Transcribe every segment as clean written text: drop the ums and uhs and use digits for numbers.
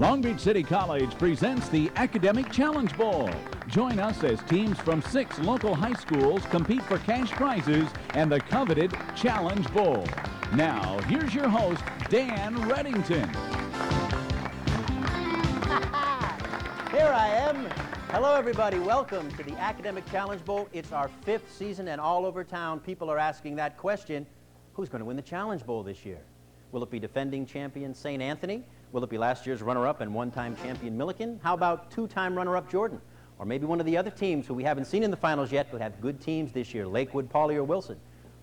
Long Beach City College presents the Academic Challenge Bowl. Join us as teams from 6 local high schools compete for cash prizes and the coveted Challenge Bowl. Now, here's your host, Dan Reddington. Here I am. Hello, everybody. Welcome to the Academic Challenge Bowl. It's our 5th season, and all over town, people are asking that question, who's going to win the Challenge Bowl this year? Will it be defending champion St. Anthony? Will it be last year's runner-up and one-time champion Millikin? How about two-time runner-up Jordan? Or maybe one of the other teams who we haven't seen in the finals yet but have good teams this year, Lakewood, Pauley, or Wilson?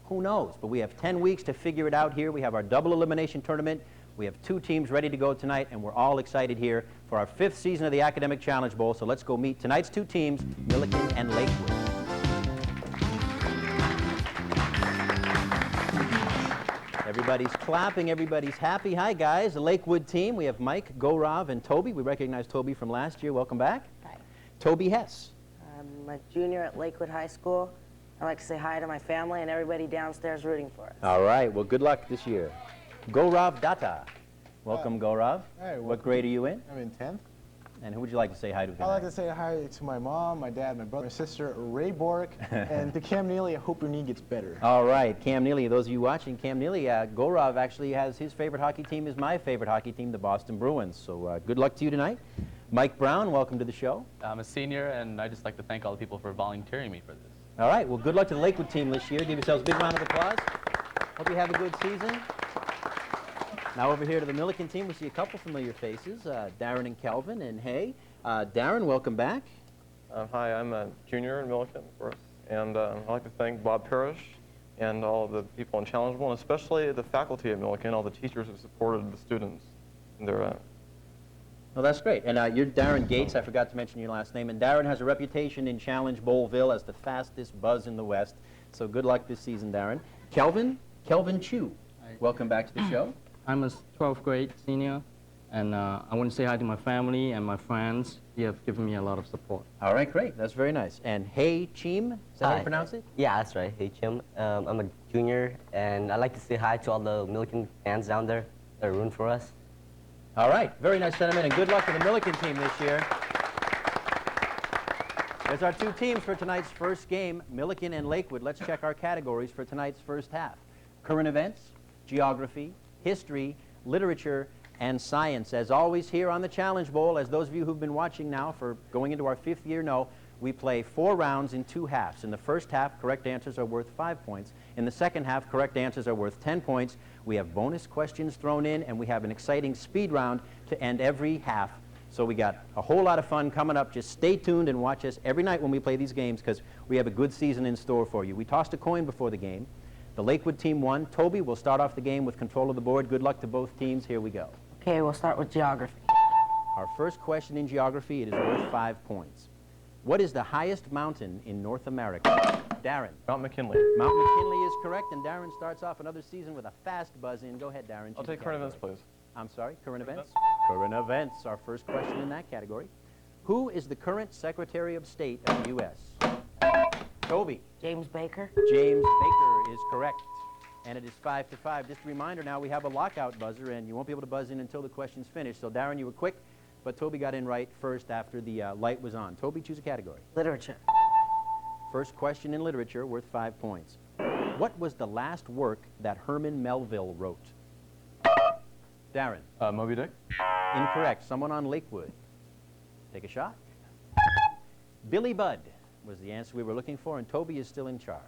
Who knows? But we have 10 weeks to figure it out here. We have our double elimination tournament. We have 2 teams ready to go tonight, and we're all excited here for our 5th season of the Academic Challenge Bowl. So let's go meet tonight's 2 teams, Millikin and Lakewood. Everybody's clapping, everybody's happy. Hi, guys, the Lakewood team. We have Mike, Gaurav, and Toby. We recognize Toby from last year. Welcome back. Hi. Toby Hess. I'm a junior at Lakewood High School. I'd like to say hi to my family and everybody downstairs rooting for us. All right, well, good luck this year. Gaurav Datta. Welcome, Gaurav. Hey, what grade are you in? I'm in 10th. And who would you like to say hi to tonight? I'd like to say hi to my mom, my dad, my brother, my sister, Ray Bork, and to Cam Neely. I hope your knee gets better. All right, Cam Neely. Those of you watching, Cam Neely, Gaurav actually has his favorite hockey team is my favorite hockey team, the Boston Bruins. So good luck to you tonight. Mike Brown, welcome to the show. I'm a senior, and I'd just like to thank all the people for volunteering me for this. All right, well, good luck to the Lakewood team this year. Give yourselves a big round of applause. Hope you have a good season. Now over here to the Millikin team, we see a couple familiar faces, Darren and Kelvin, and hey, Darren, welcome back. Hi, I'm a junior in Millikin, of course, and I'd like to thank Bob Parrish and all of the people in Challenge Bowl, and especially the faculty at Millikin, all the teachers who supported the students in their Well, that's great. And you're Darren Gates. I forgot to mention your last name. And Darren has a reputation in Challenge Bowlville as the fastest buzz in the West. So good luck this season, Darren. Kelvin Chu, welcome back to the show. I'm a 12th grade senior, and I want to say hi to my family and my friends. They have given me a lot of support. All right, great. That's very nice. And Hey Chim, is that how you pronounce it? Yeah, that's right. Hey, Chim. I'm a junior, and I'd like to say hi to all the Millikin fans down there that are rooting for us. All right, very nice sentiment, and good luck to the Millikin team this year. There's our 2 teams for tonight's first game, Millikin and Lakewood. Let's check our categories for tonight's first half. Current events, geography, history, literature, and science. As always here on the Challenge Bowl, as those of you who've been watching now for going into our 5th year know, we play 4 rounds in 2 halves. In the first half, correct answers are worth 5 points. In the second half, correct answers are worth 10 points. We have bonus questions thrown in, and we have an exciting speed round to end every half. So we got a whole lot of fun coming up. Just stay tuned and watch us every night when we play these games, because we have a good season in store for you. We tossed a coin before the game. The Lakewood team won. Toby will start off the game with control of the board. Good luck to both teams. Here we go. Okay, we'll start with geography. Our first question in geography, it is worth 5 points. What is the highest mountain in North America? Darren. Mount McKinley. Mount McKinley is correct, and Darren starts off another season with a fast buzz in. Go ahead, Darren. I'll take current events, please. I'm sorry, current events? Current events, our first question in that category. Who is the current Secretary of State of the U.S.? Toby. James Baker. James Baker is correct. And it is 5-5. Just a reminder now, we have a lockout buzzer, and you won't be able to buzz in until the question's finished. So, Darren, you were quick, but Toby got in right first after the light was on. Toby, choose a category. Literature. First question in literature, worth 5 points. What was the last work that Herman Melville wrote? Darren. Moby Dick? Incorrect. Someone on Lakewood. Take a shot. Billy Budd was the answer we were looking for, and Toby is still in charge.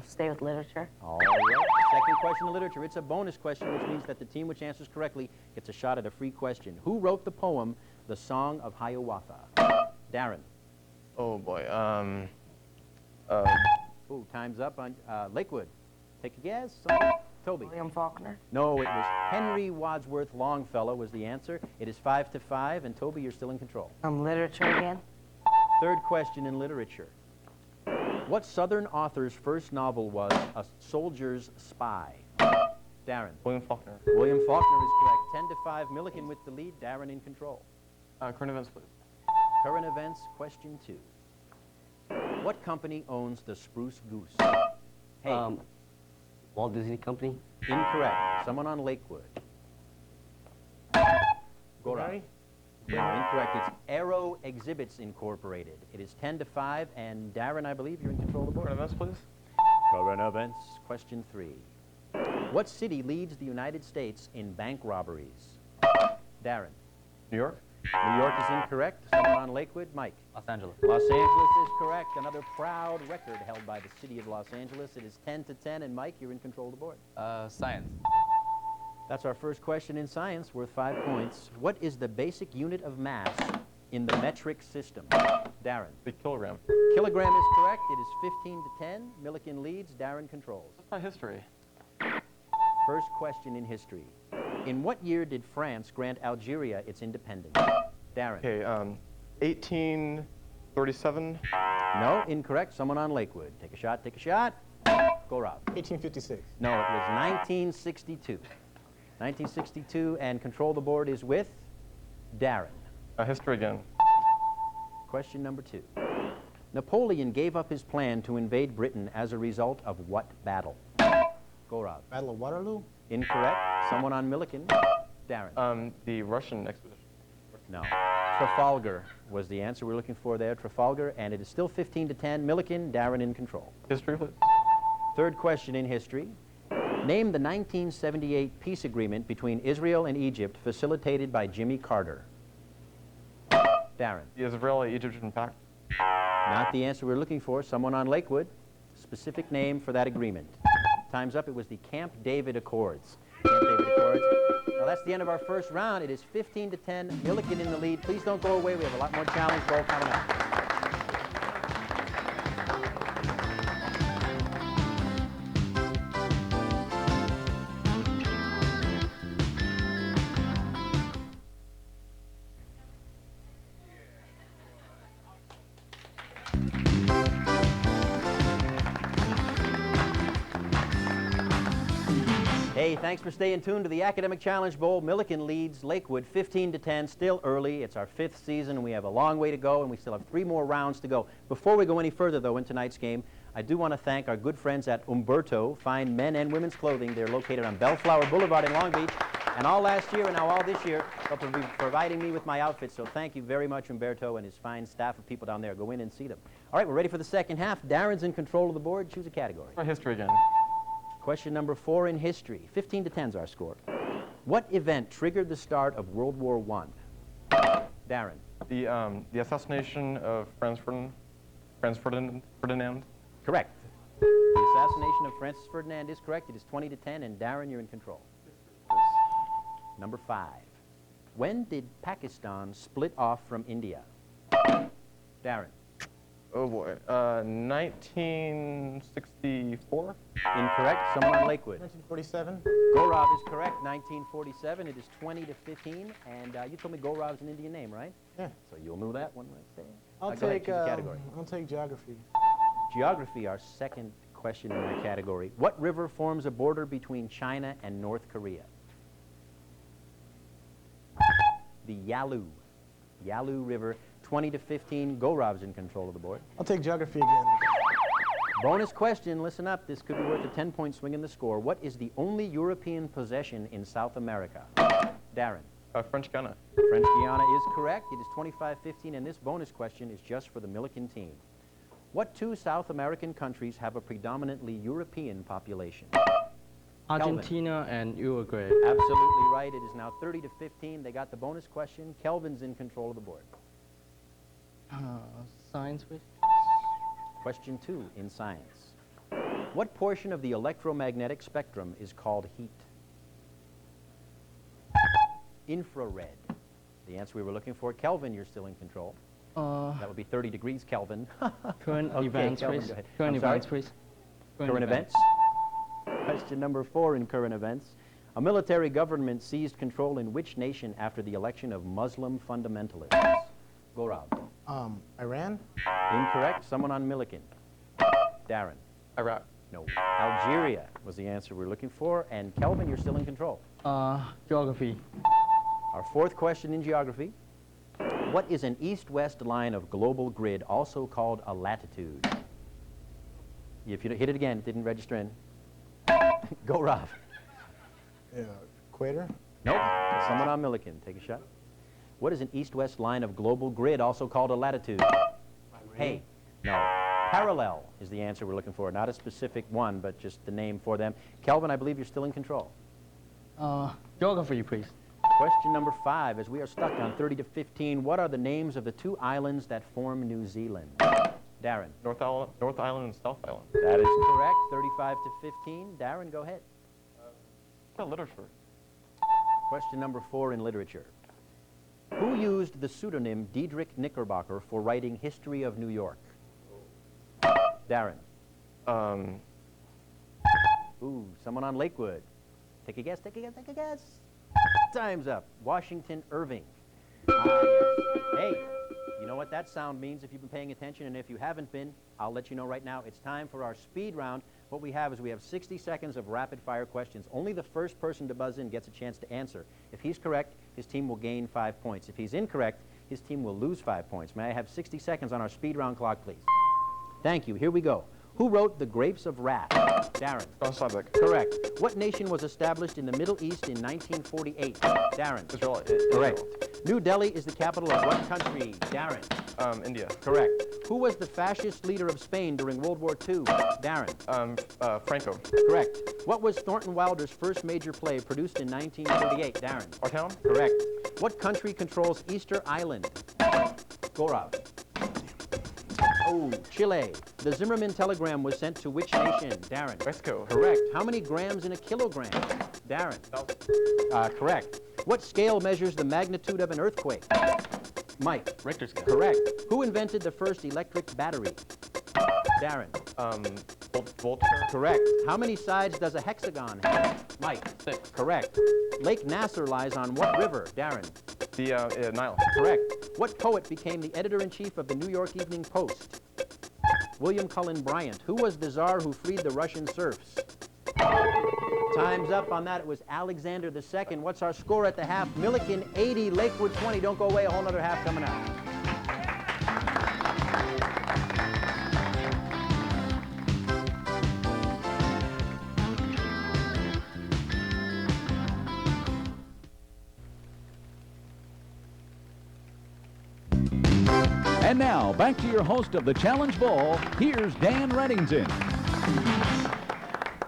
Stay with literature. All right. Second question in literature. It's a bonus question, which means that the team which answers correctly gets a shot at a free question. Who wrote the poem, The Song of Hiawatha? Darren. Oh, boy. Ooh, time's up on Lakewood. Take a guess. Toby. William Faulkner. No, it was Henry Wadsworth Longfellow was the answer. It is 5-5, and Toby, you're still in control. Literature again. Third question in literature. What Southern author's first novel was A Soldier's Spy? Darren. William Faulkner. William Faulkner is correct. 10-5, Millikin with the lead, Darren in control. Current events, please. Current events, question 2. What company owns the Spruce Goose? Hey. Walt Disney Company. Incorrect. Someone on Lakewood. Gaurav. No, incorrect. It's Aero Exhibits Incorporated. It is 10-5, and Darren, I believe you're in control of the board. Current events, please. Current events, question 3. What city leads the United States in bank robberies? Darren. New York. New York is incorrect. Someone on Lakewood? Mike. Los Angeles. Los Angeles is correct. Another proud record held by the city of Los Angeles. It is 10-10, and Mike, you're in control of the board. Science. That's our first question in science, worth 5 points. What is the basic unit of mass in the metric system? Darren. The kilogram. Kilogram is correct. It is 15-10. Milliken leads. Darren controls. That's my history. First question in history. In what year did France grant Algeria its independence? Darren. Okay, 1837. No, incorrect. Someone on Lakewood. Take a shot, take a shot. Go, Rob. 1856. No, it was 1962. 1962, and control the board is with Darren. History again. Question number 2. Napoleon gave up his plan to invade Britain as a result of what battle? Go, Rob. Battle of Waterloo. Incorrect. Someone on Milliken. Darren. The Russian expedition. No. Trafalgar was the answer we're looking for there. Trafalgar, and it is still 15-10. Milliken, Darren in control. History, please. Third question in history. Name the 1978 peace agreement between Israel and Egypt facilitated by Jimmy Carter. Darren. The Israeli-Egyptian Pact. Not the answer we're looking for. Someone on Lakewood. Specific name for that agreement. Time's up. It was the Camp David Accords. Camp David Accords. Now that's the end of our first round. It is 15-10. Milliken in the lead. Please don't go away. We have a lot more challenge ball coming up. Hey, thanks for staying tuned to the Academic Challenge Bowl. Milliken leads Lakewood 15-10, still early. It's our 5th season, and we have a long way to go, and we still have 3 more rounds to go. Before we go any further, though, in tonight's game, I do want to thank our good friends at Umberto Fine Men and Women's Clothing. They're located on Bellflower Boulevard in Long Beach, and all last year and now all this year, they'll be providing me with my outfits. So thank you very much, Umberto, and his fine staff of people down there. Go in and see them. All right, we're ready for the second half. Darren's in control of the board. Choose a category. My history again. Question number 4 in history. 15-10 is our score. What event triggered the start of World War I? Darren. The assassination of Franz Ferdinand. Correct. The assassination of Francis Ferdinand is correct. It is 20-10, and Darren, you're in control. Number 5. When did Pakistan split off from India? Darren. Oh boy. 1964. Incorrect. Someone on Lakewood. 1947. Gaurav is correct. 1947. It is 20-15, and you told me Gaurav is an Indian name, right? Yeah. So you'll know that one. Let's say. I'll Go ahead, take choose a category. I'll take geography. Geography, our second question in that category. What river forms a border between China and North Korea? The Yalu. Yalu River. 20-15. Gaurav's in control of the board. I'll take geography again. Bonus question. Listen up. This could be worth a 10-point swing in the score. What is the only European possession in South America? Darren. French Guiana. French Guiana is correct. It is 25-15, and this bonus question is just for the Milliken team. What 2 South American countries have a predominantly European population? Argentina and Uruguay. Absolutely right. It is now 30-15. They got the bonus question. Kelvin's in control of the board. Science, please. Question 2 in science. What portion of the electromagnetic spectrum is called heat? Infrared. The answer we were looking for. Kelvin, you're still in control. That would be 30 degrees Kelvin. Current Okay, events, Kelvin, please. go ahead. Current I'm sorry? events, please. Current events. Question number 4 in current events. A military government seized control in which nation after the election of Muslim fundamentalists? Gaurav. Iran. Incorrect. Someone on Milliken. Darren. Iraq. No. Algeria was the answer we were looking for. And Kelvin, you're still in control. Geography. Our 4th question in geography. What is an east-west line of global grid, also called a latitude? If you hit it again, it didn't register in. Go, Rob. Equator. Nope. Someone on Milliken. Take a shot. What is an east-west line of global grid, also called a latitude? Hey, no. Parallel is the answer we're looking for. Not a specific one, but just the name for them. Kelvin, I believe you're still in control. Geography, please. Question number 5, as we are stuck on 30 to 15, what are the names of the 2 islands that form New Zealand? Darren. North Island and South Island. That is correct. 35 to 15. Darren, go ahead. Literature. Question number 4 in literature. Who used the pseudonym Diedrich Knickerbocker for writing History of New York? Darren. Ooh, someone on Lakewood. Take a guess, take a guess, take a guess. Time's up. Washington Irving. Yes. Hey, you know what that sound means if you've been paying attention, and if you haven't been, I'll let you know right now. It's time for our speed round. What we have is we have 60 seconds of rapid-fire questions. Only the first person to buzz in gets a chance to answer. If he's correct, his team will gain 5 points. If he's incorrect, his team will lose 5 points. May I have 60 seconds on our speed round clock, please? Thank you. Here we go. Who wrote The Grapes of Wrath? Darren. John Steinbeck. Correct. What nation was established in the Middle East in 1948? Darren. Israel. Correct. New Delhi is the capital of what country? Darren. India. Correct. Who was the fascist leader of Spain during World War II? Darren. Franco. Correct. What was Thornton Wilder's first major play produced in 1938? Darren. Our town? Correct. What country controls Easter Island? Gaurav. Oh, Chile. The Zimmerman telegram was sent to which nation? Darren. Mexico. Correct. How many grams in a kilogram? Darren. Correct. What scale measures the magnitude of an earthquake? Mike. Richter scale. Correct. Who invented the first electric battery? Darren. Voltaire. Correct. How many sides does a hexagon have? Mike. 6. Correct. Lake Nasser lies on what river? Darren. The Nile. Correct. What poet became the editor-in-chief of the New York Evening Post? William Cullen Bryant. Who was the czar who freed the Russian serfs? Time's up on that. It was Alexander II. What's our score at the half? Milliken 80, Lakewood 20. Don't go away. A whole other half coming up. And now, back to your host of the Challenge Bowl. Here's Dan Reddington.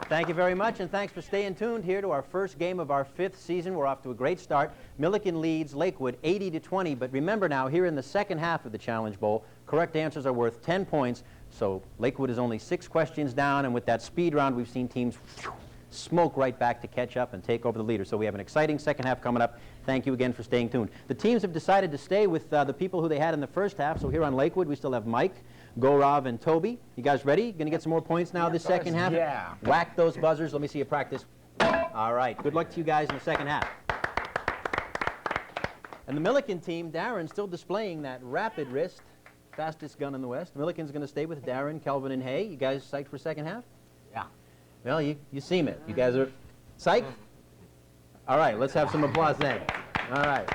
Thank you very much, and thanks for staying tuned here to our first game of our 5th season. We're off to a great start. Milliken leads Lakewood 80 to 20, but remember now, here in the second half of the Challenge Bowl, correct answers are worth 10 points, so Lakewood is only 6 questions down, and with that speed round, we've seen teams smoke right back to catch up and take over the leader. So we have an exciting second half coming up. Thank you again for staying tuned. The teams have decided to stay with the people who they had in the first half, so here on Lakewood, we still have Mike, Gaurav, and Toby. You guys ready? Going to get some more points now this second half? Yeah. Whack those buzzers. Let me see you practice. All right. Good luck to you guys in the second half. And the Milliken team, Darren, still displaying that rapid wrist, fastest gun in the West. Milliken's going to stay with Darren, Kelvin, and Hay. You guys psyched for second half? Yeah. Well, you seem it. You guys are psyched? All right. Let's have some applause then. All right.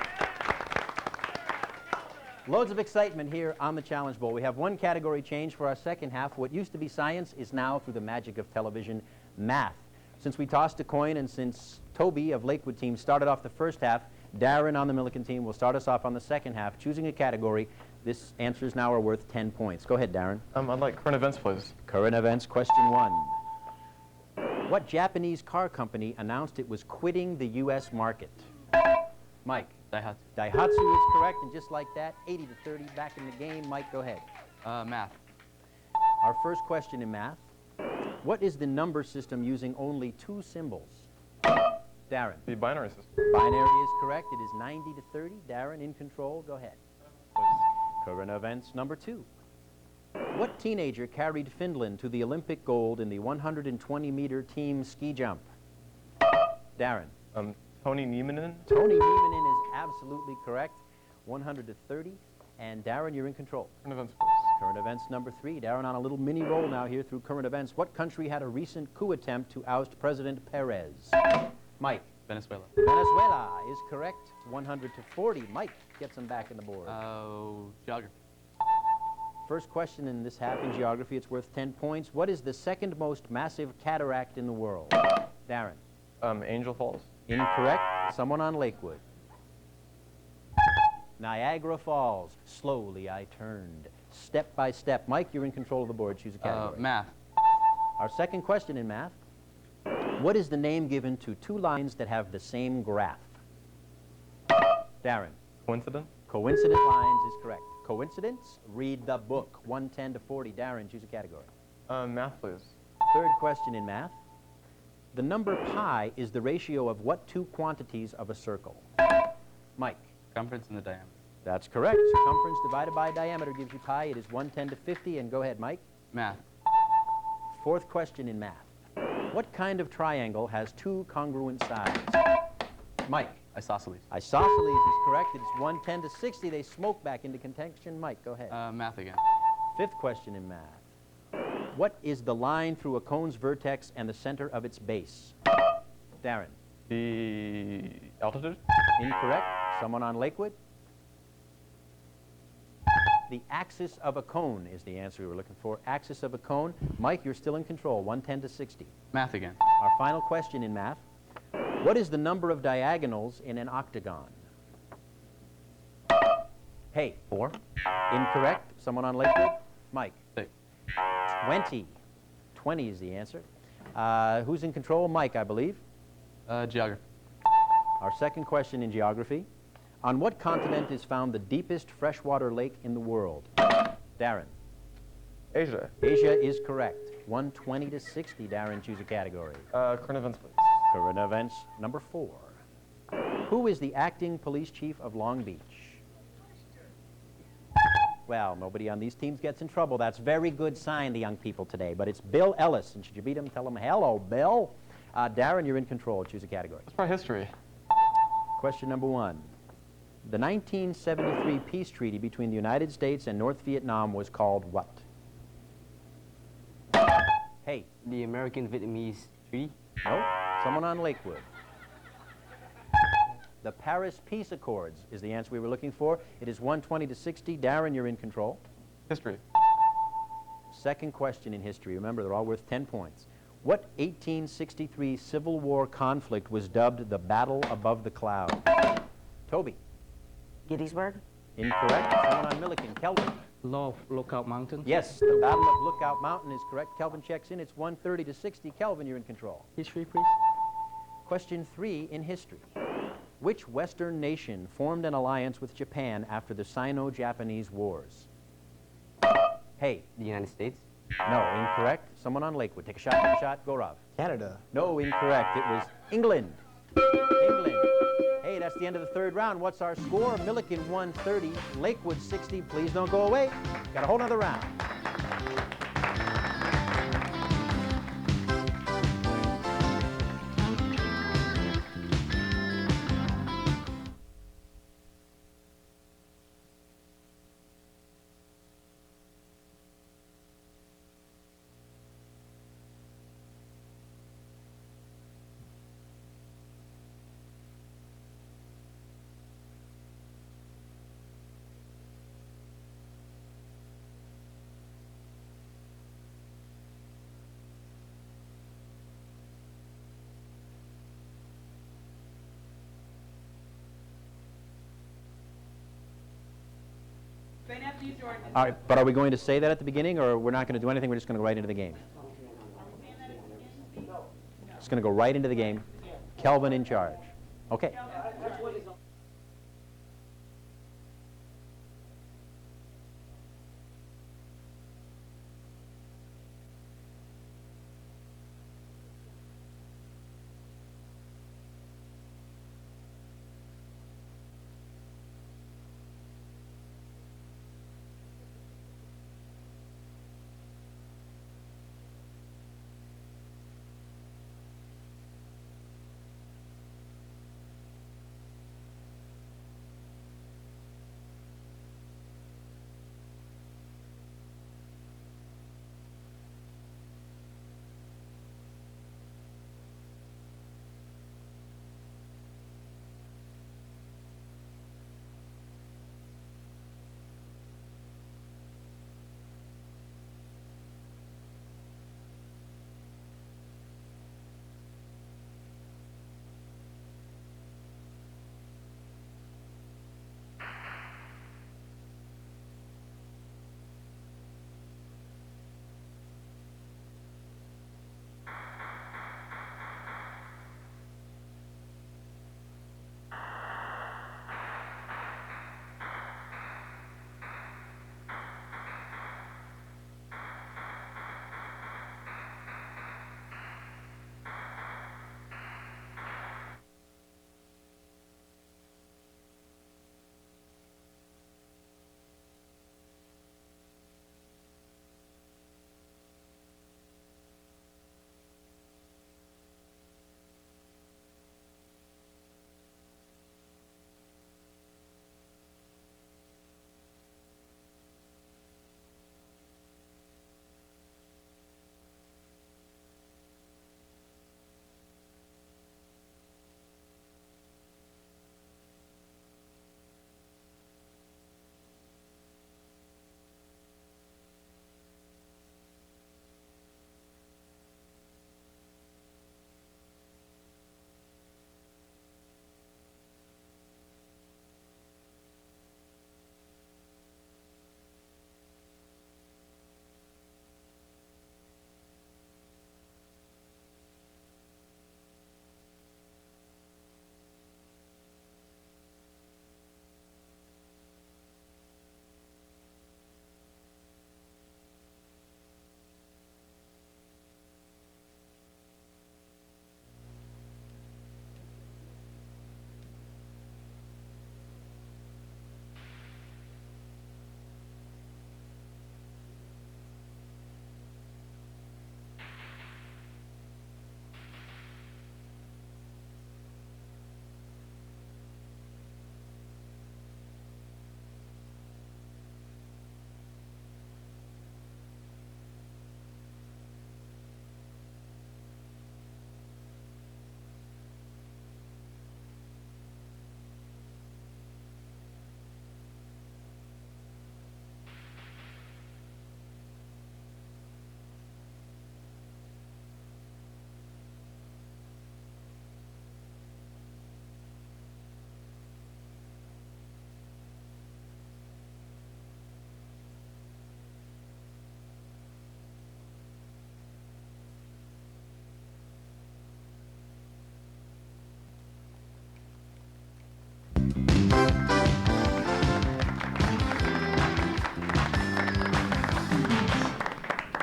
Loads of excitement here on the Challenge Bowl. We have one category change for our second half. What used to be science is now, through the magic of television, math. Since we tossed a coin and since Toby of Lakewood team started off the first half, Darren on the Milliken team will start us off on the second half, choosing a category. This answers now are worth 10 points. Go ahead, Darren. I'd like current events, please. Current events, question 1. What Japanese car company announced it was quitting the U.S. market? Mike. Daihatsu. Daihatsu is correct, and just like that, 80 to 30 back in the game. Mike, go ahead. Math. Our first question in math. What is the number system using only 2 symbols? Darren. The binary system. Binary is correct. It is 90 to 30. Darren in control. Go ahead. Current events number 2. What teenager carried Finland to the Olympic gold in the 120-meter team ski jump? Darren. Tony Nieminen. Tony Nieminen is absolutely correct. 100 to 30. And Darren, you're in control. Current events, please. Current events number 3. Darren on a little mini roll now here through current events. What country had a recent coup attempt to oust President Perez? Mike. Venezuela. Venezuela is correct. 100 to 40. Mike gets him back in the board. Geography. First question in this half in geography. It's worth 10 points. What is the second most massive cataract in the world? Darren. Angel Falls. Incorrect. Someone on Lakewood. Niagara Falls. Slowly I turned, step by step. Mike, you're in control of the board. Choose a category. Math. Our second question in math. What is the name given to two lines that have the same graph? Darren. Coincidence? Coincident lines is correct. Coincidence? Read the book. 110 to 40. Darren, choose a category. Math, please. Third question in math. The number pi is the ratio of what two quantities of a circle? Mike. Circumference and the diameter. That's correct. Circumference divided by diameter gives you pi. It is 110 to 50. And go ahead, Mike. Math. Fourth question in math. What kind of triangle has two congruent sides? Mike. Isosceles. Isosceles is correct. It is 110 to 60. They smoke back into contention. Mike, go ahead. Math again. Fifth question in math. What is the line through a cone's vertex and the center of its base? Darren. The altitude? Incorrect. Someone on Lakewood? The axis of a cone is the answer we were looking for. Axis of a cone. Mike, you're still in control. 110 to 60. Math again. Our final question in math. What is the number of diagonals in an octagon? Hey. 4. Incorrect. Someone on Lakewood? Mike. 6. 20. 20 is the answer. Who's in control? Mike, I believe. Geography. Our second question in geography. On what continent is found the deepest freshwater lake in the world? Darren. Asia. Asia is correct. 120 to 60. Darren, choose a category. Current events, please. Current events, number 4. Who is the acting police chief of Long Beach? Well, nobody on these teams gets in trouble. That's very good sign to young people today. But it's Bill Ellis. And should you beat him, tell him, hello, Bill. Darren, you're in control. Choose a category. Let's try history. Question number 1. The 1973 peace treaty between the United States and North Vietnam was called what? Hey. The American-Vietnamese Treaty. No? Someone on Lakewood. The Paris Peace Accords is the answer we were looking for. It is 120 to 60. Darren, you're in control. History. Second question in history. Remember, they're all worth 10 points. What 1863 Civil War conflict was dubbed the Battle Above the Clouds? Toby. Gettysburg? Incorrect. Someone on Milliken. Kelvin. Lookout Mountain. Yes, the Battle of Lookout Mountain is correct. Kelvin checks in. It's 130 to 60. Kelvin, you're in control. History, please. Question 3 in history. Which Western nation formed an alliance with Japan after the Sino-Japanese Wars? Hey. The United States. No, incorrect. Someone on Lakewood. Take a shot, take a shot. Go, Rob. Canada. No, incorrect. It was England. England. Hey, that's the end of the third round. What's our score? Milliken 130, Lakewood 60. Please don't go away. Got a whole nother round. All right, but are we going to say that at the beginning, or we're not going to do anything? We're just going to go right into the game. Just going to go right into the game. Kelvin in charge. Okay.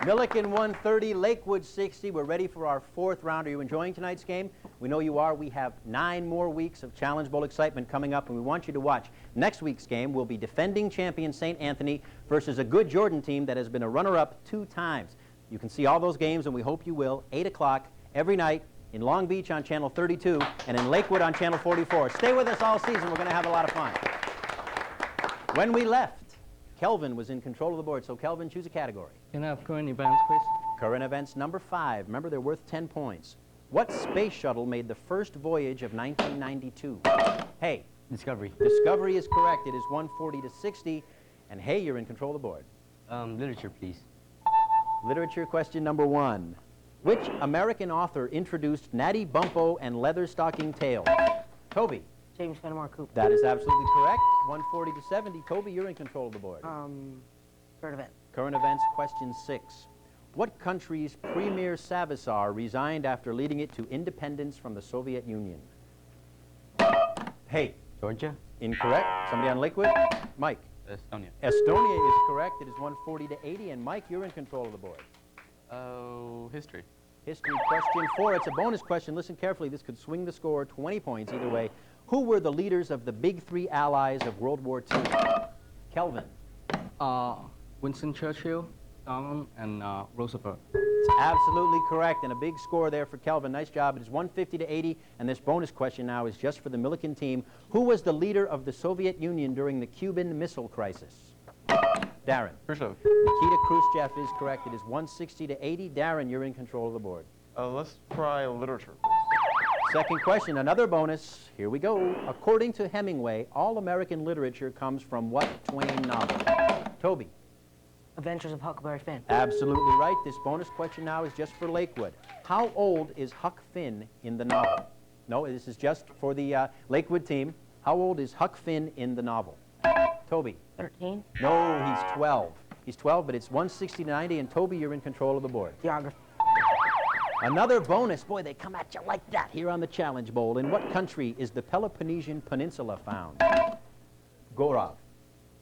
Milliken 130, Lakewood 60. We're ready for our fourth round. Are you enjoying tonight's game? We know you are. We have 9 more weeks of Challenge Bowl excitement coming up, and we want you to watch. Next week's game will be defending champion St. Anthony versus a good Jordan team that has been a runner-up 2 times. You can see all those games, and we hope you will, 8 o'clock every night in Long Beach on Channel 32 and in Lakewood on Channel 44. Stay with us all season. We're going to have a lot of fun. When we left, Kelvin was in control of the board. So, Kelvin, choose a category. Can I have current events, please? Current events number 5. Remember, they're worth 10 points. What space shuttle made the first voyage of 1992? Hey. Discovery. Discovery is correct. It is 140 to 60. And hey, you're in control of the board. Literature, please. Literature question number 1. Which American author introduced Natty Bumppo and Leather Stocking Tales? Toby. James Fenimore Cooper. That is absolutely correct. 140 to 70. Toby, you're in control of the board. Current event. Current events question 6. What country's Premier Savisaar resigned after leading it to independence from the Soviet Union? Hey. Georgia. Incorrect. Somebody on Lakewood? Mike. Estonia. Estonia is correct. It is 140 to 80. And Mike, you're in control of the board. Oh, history. History question 4. It's a bonus question. Listen carefully. This could swing the score 20 points either way. Who were the leaders of the big 3 allies of World War II? Kelvin. Winston Churchill, Stalin, and Roosevelt. It's absolutely correct, and a big score there for Kelvin. Nice job. It is 150 to 80, and this bonus question now is just for the Milliken team. Who was the leader of the Soviet Union during the Cuban Missile Crisis? Darren. Khrushchev. Nikita Khrushchev is correct. It is 160 to 80. Darren, you're in control of the board. Let's try literature. Second question, another bonus. Here we go. According to Hemingway, all American literature comes from what Twain novel? Toby. Adventures of Huckleberry Finn. Absolutely right. This bonus question now is just for Lakewood. How old is Huck Finn in the novel? No, this is just for the Lakewood team. How old is Huck Finn in the novel? Toby. 13. No, he's 12. He's 12, but it's 160 to 90, and Toby, you're in control of the board. Geography. Another bonus. Boy, they come at you like that here on the Challenge Bowl. In what country is the Peloponnesian Peninsula found? Gaurav.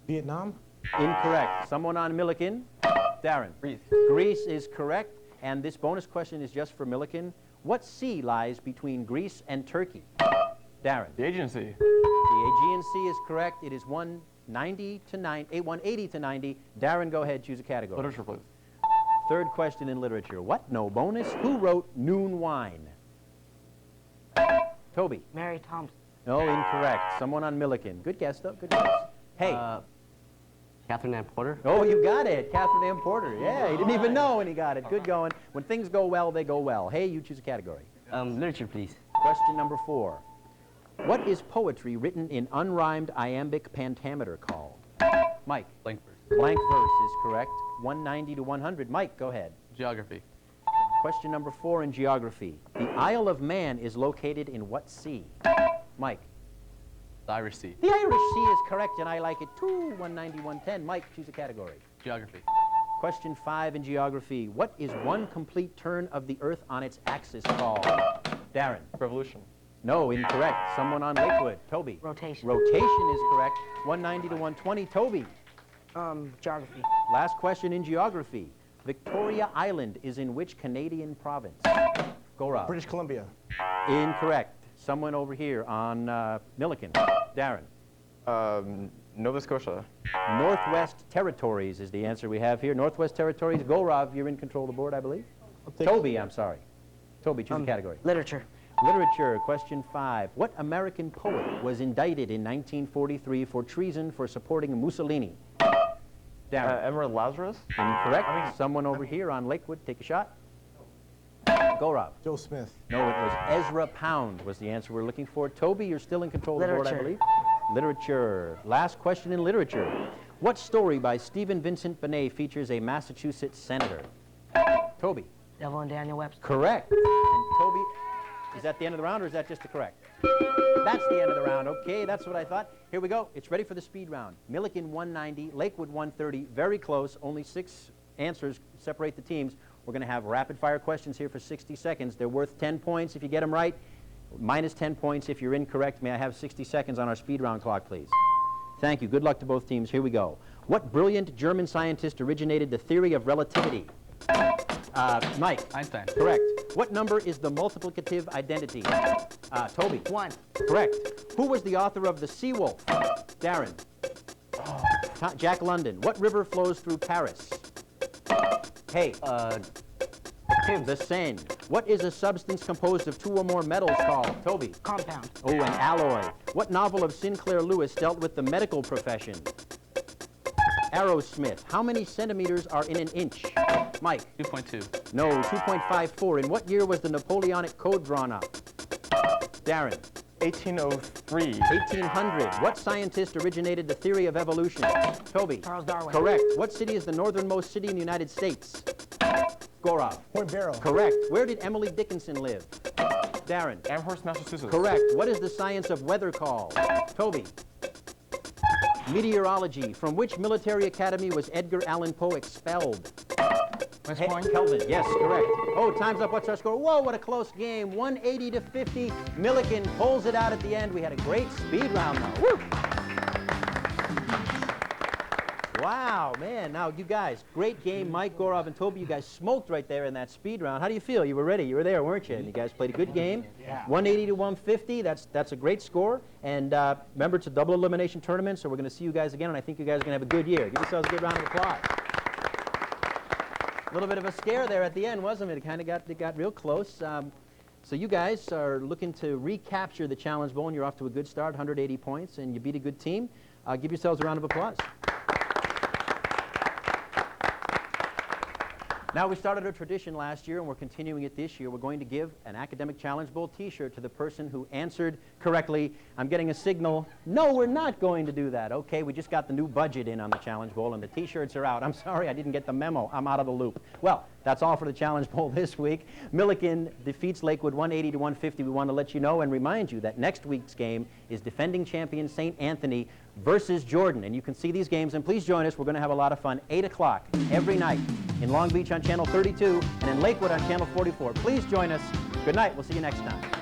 Vietnam? Incorrect. Someone on Milliken? Darren. Greece. Greece is correct. And this bonus question is just for Milliken. What sea lies between Greece and Turkey? Darren. The Agency. The Aegean Sea is correct. It is 180 to 90. Darren, go ahead. Choose a category. Literature, please. Third question in literature. What? No bonus. Who wrote Noon Wine? Toby. Mary Thompson. No, incorrect. Someone on Milliken. Good guess, though. Good guess. Hey. Catherine Ann Porter. Oh, you got it. Catherine Ann Porter. Yeah, he didn't even know when he got it. Good going. When things go well, they go well. Hey, you choose a category. Literature, please. Question number 4. What is poetry written in unrhymed iambic pentameter called? Mike. Blank verse. Blank verse is correct. 190 to 100. Mike, go ahead. Geography. Question number 4 in geography. The Isle of Man is located in what sea? Mike. The Irish Sea. The Irish Sea is correct, and I like it too. 190, 110. Mike, choose a category. Geography. Question 5 in geography. What is one complete turn of the Earth on its axis called? Darren. Revolution. No, incorrect. Someone on Lakewood. Toby. Rotation. Rotation is correct. 190 to 120. Toby. Geography. Last question in geography. Victoria Island is in which Canadian province? Go, Rob. British Columbia. Incorrect. Someone over here on Milliken. Darren. Nova Scotia. Northwest Territories is the answer we have here. Northwest Territories. Go, Rob. You're in control of the board, I believe. Toby, I'm sorry. Toby, choose a category. Literature. Literature, question 5. What American poet was indicted in 1943 for treason for supporting Mussolini? Darren. Emerald Lazarus. Incorrect. Someone over here on Lakewood, take a shot. Go, Rob. Joe Smith. No, it was Ezra Pound was the answer we're looking for. Toby, you're still in control of the board, I believe. Literature. Last question in literature. What story by Stephen Vincent Benet features a Massachusetts senator? Toby. Devil and Daniel Webster. Correct. And Toby, is that the end of the round, or is that just the correct? That's the end of the round. Okay, that's what I thought. Here we go. It's ready for the speed round. Milliken 190, Lakewood 130. Very close. Only 6 answers separate the teams. We're going to have rapid-fire questions here for 60 seconds. They're worth 10 points if you get them right, minus 10 points if you're incorrect. May I have 60 seconds on our speed round clock, please? Thank you. Good luck to both teams. Here we go. What brilliant German scientist originated the theory of relativity? Mike. Einstein. Correct. What number is the multiplicative identity? Toby. 1. Correct. Who was the author of The Seawolf? Darren. Jack London. What river flows through Paris? Hay. The Seine. What is a substance composed of 2 or more metals called? Toby. Compound. Oh, an alloy. What novel of Sinclair Lewis dealt with the medical profession? Arrowsmith. How many centimeters are in an inch? Mike. 2.2. No, 2.54. In what year was the Napoleonic Code drawn up? Darren. 1803. 1800. What scientist originated the theory of evolution? Toby. Charles Darwin. Correct. What city is the northernmost city in the United States? Gaurav. Point Barrow. Correct. Where did Emily Dickinson live? Darren. Amherst, Massachusetts. Correct. What is the science of weather called? Toby. Meteorology. From which military academy was Edgar Allan Poe expelled? West Point? Kelvin. Yes, correct. Oh, time's up. What's our score? Whoa, what a close game. 180 to 50. Milliken pulls it out at the end. We had a great speed round, though. Woo! Wow, man. Now, you guys, great game. Mike, Gaurav, and Toby, you guys smoked right there in that speed round. How do you feel? You were ready. You were there, weren't you? And you guys played a good game. Yeah. 180 to 150. That's a great score. And remember, it's a double elimination tournament, so we're going to see you guys again, and I think you guys are going to have a good year. Give yourselves a good round of applause. A little bit of a scare there at the end, wasn't it? It got real close. So you guys are looking to recapture the Challenge Bowl, and you're off to a good start, 180 points, and you beat a good team. Give yourselves a round of applause. Now, we started a tradition last year, and we're continuing it this year. We're going to give an Academic Challenge Bowl t-shirt to the person who answered correctly. I'm getting a signal. No, we're not going to do that. Okay, we just got the new budget in on the Challenge Bowl, and the t-shirts are out. I'm sorry, I didn't get the memo. I'm out of the loop. Well, that's all for the Challenge Bowl this week. Milliken defeats Lakewood 180 to 150. We want to let you know and remind you that next week's game is defending champion St. Anthony versus Jordan. And you can see these games, and please join us. We're going to have a lot of fun. 8 o'clock every night in Long Beach on Channel 32 and in Lakewood on Channel 44. Please join us. Good night. We'll see you next time.